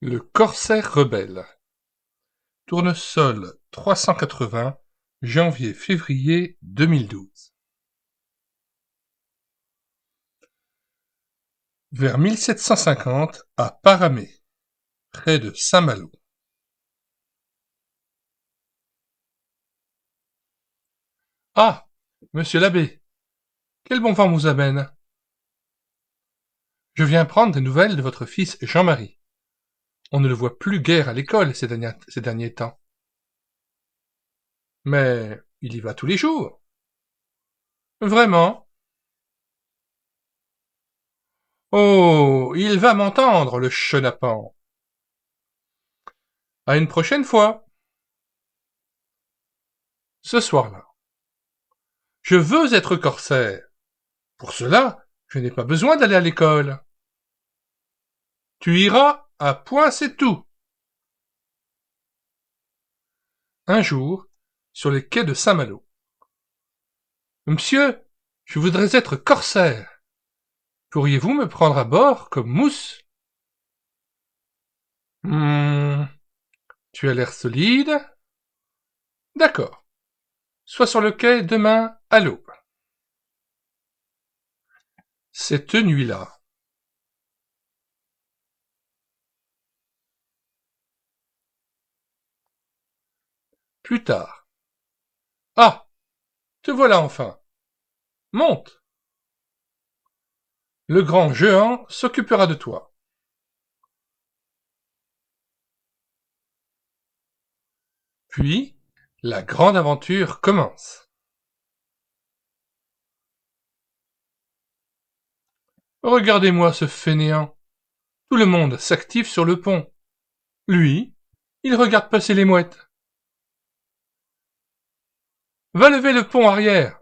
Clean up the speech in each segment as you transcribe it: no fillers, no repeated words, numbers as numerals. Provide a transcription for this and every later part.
Le corsaire rebelle. Tournesol 380, janvier-février 2012. Vers 1750, à Paramé, près de Saint-Malo. Ah, monsieur l'abbé, quel bon vent vous amène? Je viens prendre des nouvelles de votre fils Jean-Marie. On ne le voit plus guère à l'école ces derniers temps. Mais il y va tous les jours. Vraiment? Oh, il va m'entendre, le chenapan. À une prochaine fois. Ce soir-là. Je veux être corsaire. Pour cela, je n'ai pas besoin d'aller à l'école. Tu iras à point, c'est tout. Un jour, sur les quais de Saint-Malo. Monsieur, je voudrais être corsaire. Pourriez-vous me prendre à bord comme mousse? Hmm, tu as l'air solide. D'accord. Sois sur le quai demain à l'aube. Cette nuit-là. Plus tard. Ah, te voilà enfin. Monte. Le grand Jehan s'occupera de toi. Puis, la grande aventure commence. Regardez-moi ce fainéant. Tout le monde s'active sur le pont. Lui, il regarde passer les mouettes. Va lever le pont arrière.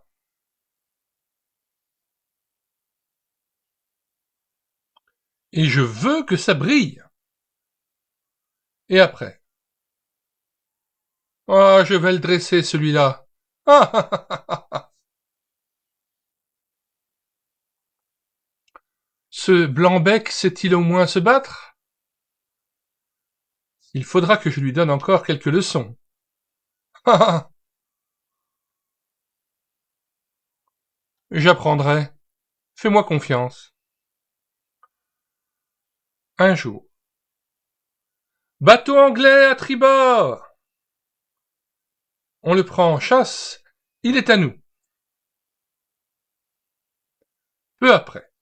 Et je veux que ça brille. Et après? Ah, je vais le dresser, celui-là. Ah, ah, ah, ah, ah. Ce blanc-bec sait-il au moins se battre? Il faudra que je lui donne encore quelques leçons. Ah, ah, ah. J'apprendrai. Fais-moi confiance. Un jour. Bateau anglais à tribord! On le prend en chasse. Il est à nous. Peu après.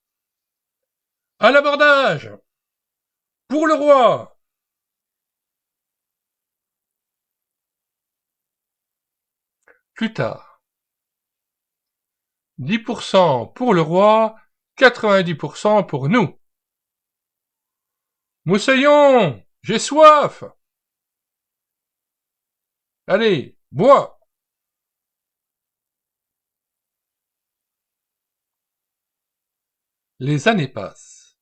À l'abordage! Pour le roi! Plus tard. 10% pour le roi, 90% pour nous. Moussaillon, j'ai soif! Allez, bois! Les années passent.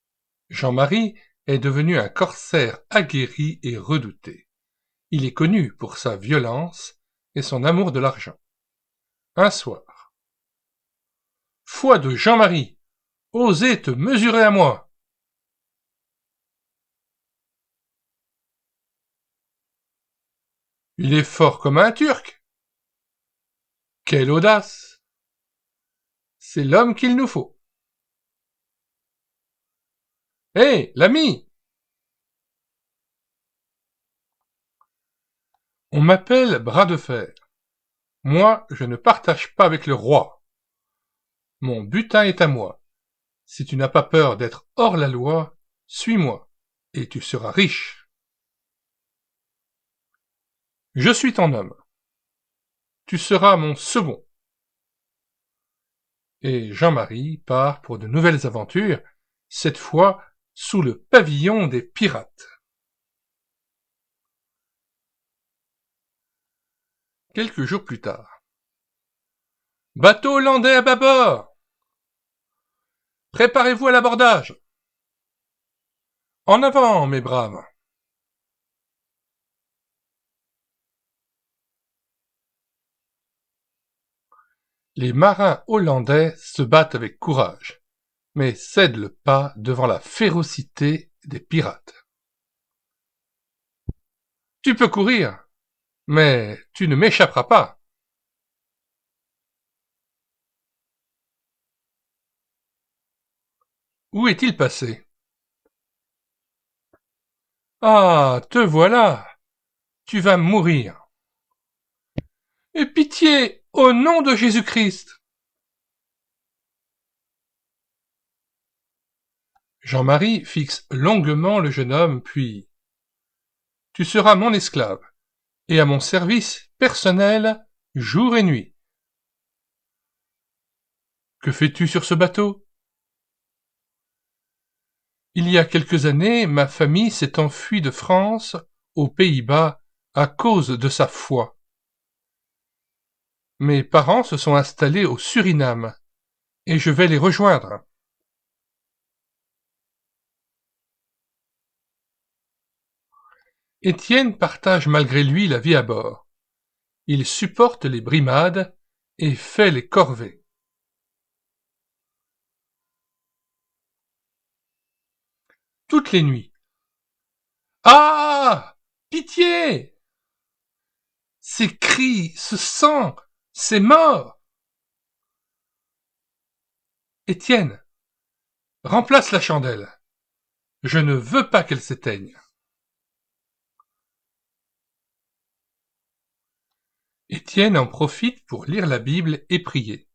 Jean-Marie est devenu un corsaire aguerri et redouté. Il est connu pour sa violence et son amour de l'argent. Un soir. Foi de Jean-Marie, osez te mesurer à moi! Il est fort comme un Turc! Quelle audace! C'est l'homme qu'il nous faut. Hé, l'ami! On m'appelle bras de fer. Moi, je ne partage pas avec le roi. Mon butin est à moi. Si tu n'as pas peur d'être hors la loi, suis-moi, et tu seras riche. Je suis ton homme. Tu seras mon second. Et Jean-Marie part pour de nouvelles aventures, cette fois sous le pavillon des pirates. Quelques jours plus tard. Bateau hollandais à bâbord! Préparez-vous à l'abordage! En avant, mes braves! Les marins hollandais se battent avec courage, mais cèdent le pas devant la férocité des pirates. Tu peux courir, mais tu ne m'échapperas pas. Où est-il passé? Ah, te voilà. Tu vas mourir. Aie pitié, au nom de Jésus-Christ. Jean-Marie fixe longuement le jeune homme, puis « Tu seras mon esclave, et à mon service personnel, jour et nuit. » Que fais-tu sur ce bateau? Il y a quelques années, ma famille s'est enfuie de France aux Pays-Bas à cause de sa foi. Mes parents se sont installés au Suriname, et je vais les rejoindre. Étienne partage malgré lui la vie à bord. Il supporte les brimades et fait les corvées. Toutes les nuits. Ah! Pitié! Ces cris, ce sang, ces morts! Étienne, remplace la chandelle. Je ne veux pas qu'elle s'éteigne. Étienne en profite pour lire la Bible et prier.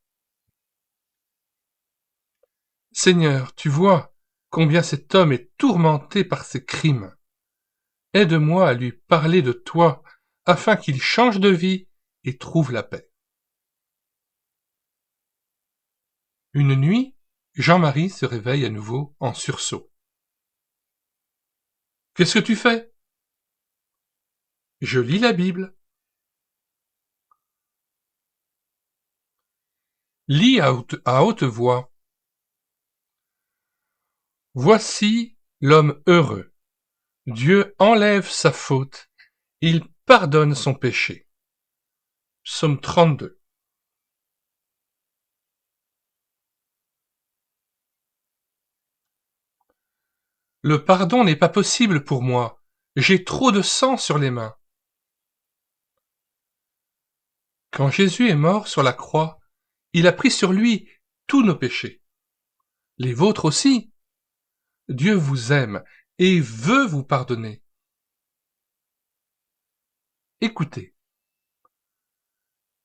Seigneur, tu vois combien cet homme est tourmenté par ses crimes. Aide-moi à lui parler de toi, afin qu'il change de vie et trouve la paix. Une nuit, Jean-Marie se réveille à nouveau en sursaut. Qu'est-ce que tu fais? Je lis la Bible. Lis à haute voix. Voici l'homme heureux. Dieu enlève sa faute, il pardonne son péché. Psaume 32. Le pardon n'est pas possible pour moi. J'ai trop de sang sur les mains. Quand Jésus est mort sur la croix, il a pris sur lui tous nos péchés. Les vôtres aussi. Dieu vous aime et veut vous pardonner. Écoutez.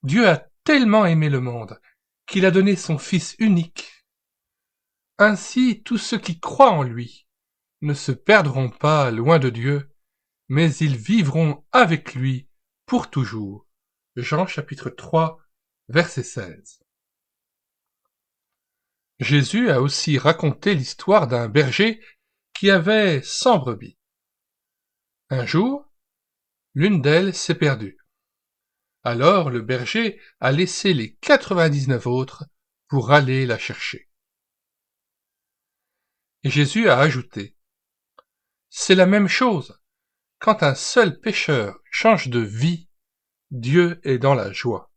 Dieu a tellement aimé le monde qu'il a donné son Fils unique. Ainsi, tous ceux qui croient en lui ne se perdront pas loin de Dieu, mais ils vivront avec lui pour toujours. Jean chapitre 3, verset 16. Jésus a aussi raconté l'histoire d'un berger qui avait 100 brebis. Un jour, l'une d'elles s'est perdue. Alors le berger a laissé les 99 autres pour aller la chercher. Et Jésus a ajouté, c'est la même chose. Quand un seul pécheur change de vie, Dieu est dans la joie.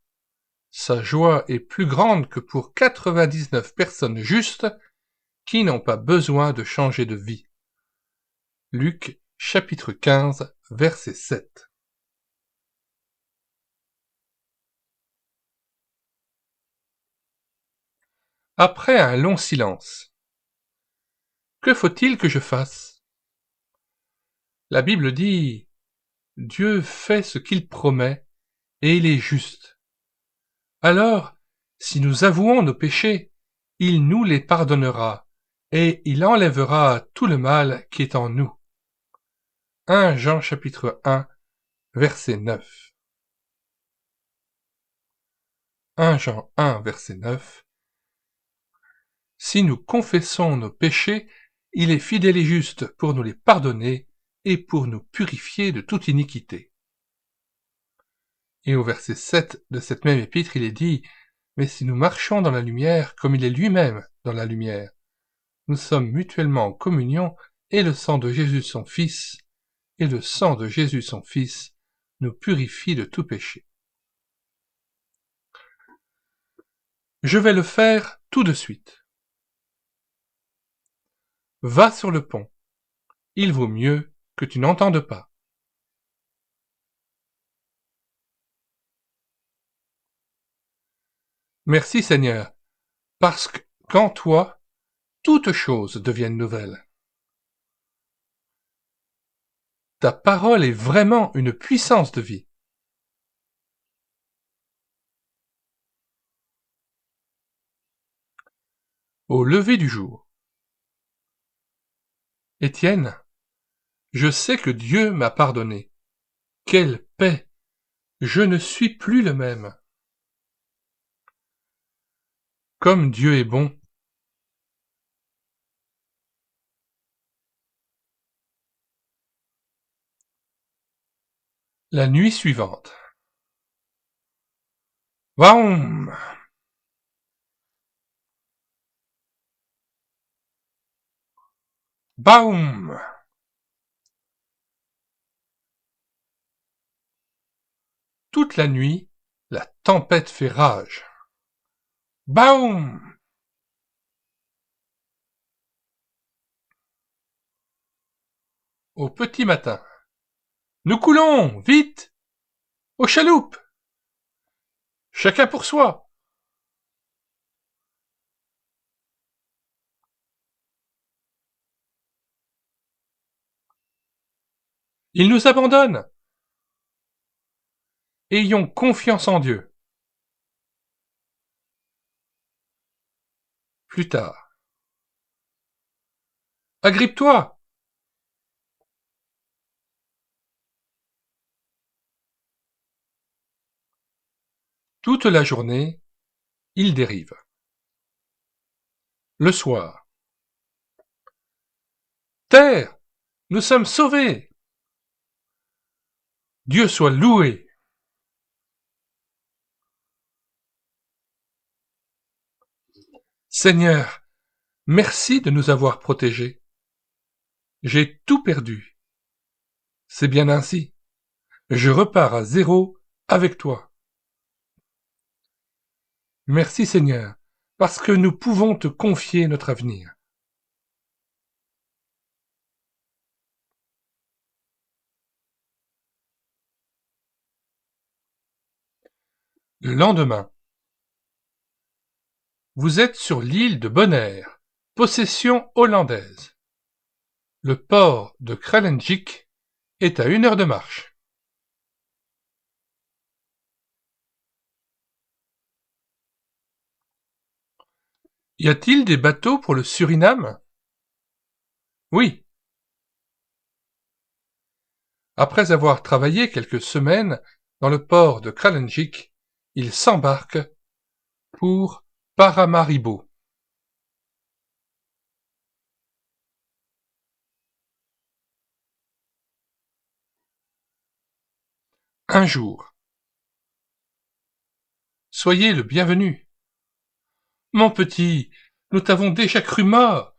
Sa joie est plus grande que pour 99 personnes justes qui n'ont pas besoin de changer de vie. Luc chapitre 15, verset 7. Après un long silence. Que faut-il que je fasse? La Bible dit, Dieu fait ce qu'il promet et il est juste. Alors, si nous avouons nos péchés, il nous les pardonnera et il enlèvera tout le mal qui est en nous. 1 Jean chapitre 1, verset 9. 1 Jean 1, verset 9. Si nous confessons nos péchés, il est fidèle et juste pour nous les pardonner et pour nous purifier de toute iniquité. Et au verset 7 de cette même épître, il est dit, mais si nous marchons dans la lumière comme il est lui-même dans la lumière, nous sommes mutuellement en communion et le sang de Jésus son Fils, nous purifie de tout péché. Je vais le faire tout de suite. Va sur le pont. Il vaut mieux que tu n'entendes pas. Merci Seigneur, parce qu'en toi, toutes choses deviennent nouvelles. Ta parole est vraiment une puissance de vie. Au lever du jour. Étienne, je sais que Dieu m'a pardonné. Quelle paix! Je ne suis plus le même. Comme Dieu est bon. La nuit suivante. Waouh! Baoum! Toute la nuit, la tempête fait rage. Baoum! Au petit matin. Nous coulons! Vite! Aux chaloupes! Chacun pour soi! Ils nous abandonnent! Ayons confiance en Dieu. Plus tard. Agrippe-toi! Toute la journée, il dérive. Le soir. Terre! Nous sommes sauvés! Dieu soit loué! Seigneur, merci de nous avoir protégés. J'ai tout perdu. C'est bien ainsi. Je repars à zéro avec toi. Merci Seigneur, parce que nous pouvons te confier notre avenir. Le lendemain. Vous êtes sur l'île de Bonaire, possession hollandaise. Le port de Kralendijk est à 1 heure de marche. Y a-t-il des bateaux pour le Suriname? Oui. Après avoir travaillé quelques semaines dans le port de Kralendijk, il s'embarque pour Paramaribo. Un jour. Soyez le bienvenu. Mon petit, nous t'avons déjà cru mort.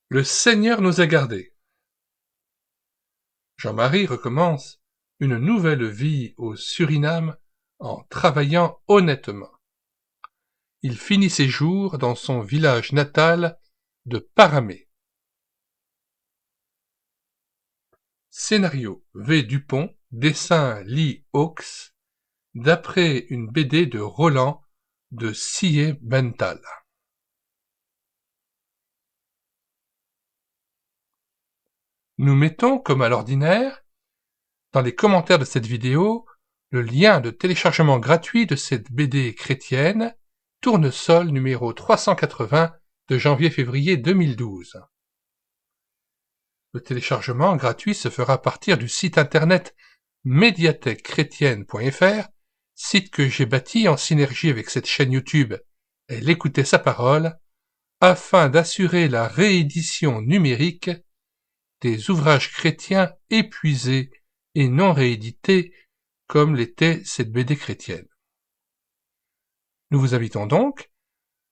Le Seigneur nous a gardés. Jean-Marie recommence une nouvelle vie au Suriname en travaillant honnêtement. Il finit ses jours dans son village natal de Paramé. Scénario V. Dupont, dessin Lee Hawks, d'après une BD de Roland de Sillé Bental. Nous mettons, comme à l'ordinaire, dans les commentaires de cette vidéo, le lien de téléchargement gratuit de cette BD chrétienne, Tournesol numéro 380 de janvier-février 2012. Le téléchargement gratuit se fera à partir du site internet médiathèquechrétienne.fr, site que j'ai bâti en synergie avec cette chaîne YouTube Elle écoutait sa parole, afin d'assurer la réédition numérique des ouvrages chrétiens épuisés et non réédités comme l'était cette BD chrétienne. Nous vous invitons donc,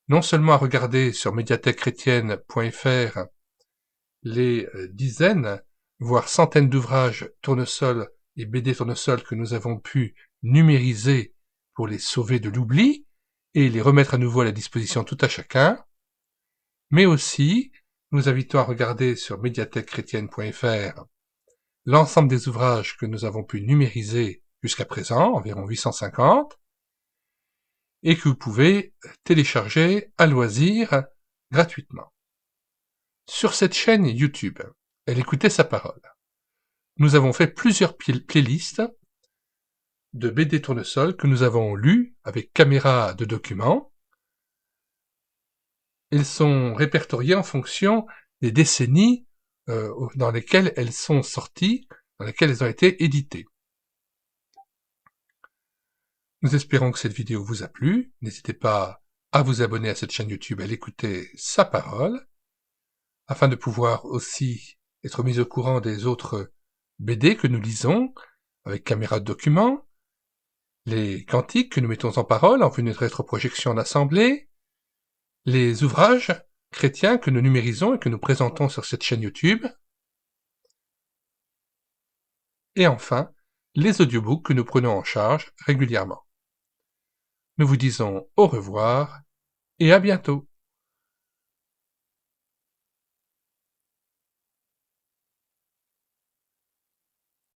non seulement à regarder sur médiathèquechrétienne.fr les dizaines, voire centaines d'ouvrages Tournesol et BD Tournesol que nous avons pu numériser pour les sauver de l'oubli et les remettre à nouveau à la disposition tout à chacun, mais aussi nous invitons à regarder sur médiathèquechrétienne.fr l'ensemble des ouvrages que nous avons pu numériser jusqu'à présent, environ 850, et que vous pouvez télécharger à loisir gratuitement. Sur cette chaîne YouTube, Elle écoutait sa parole, nous avons fait plusieurs playlists de BD Tournesol que nous avons lus avec caméra de document. Ils sont répertoriés en fonction des décennies dans lesquelles elles sont sorties, dans lesquelles elles ont été éditées. Nous espérons que cette vidéo vous a plu. N'hésitez pas à vous abonner à cette chaîne YouTube, Elle écoutait sa parole, afin de pouvoir aussi être mis au courant des autres BD que nous lisons avec caméra de document, les cantiques que nous mettons en parole en vue de rétroprojection en assemblée, les ouvrages chrétiens que nous numérisons et que nous présentons sur cette chaîne YouTube, et enfin, les audiobooks que nous prenons en charge régulièrement. Nous vous disons au revoir et à bientôt.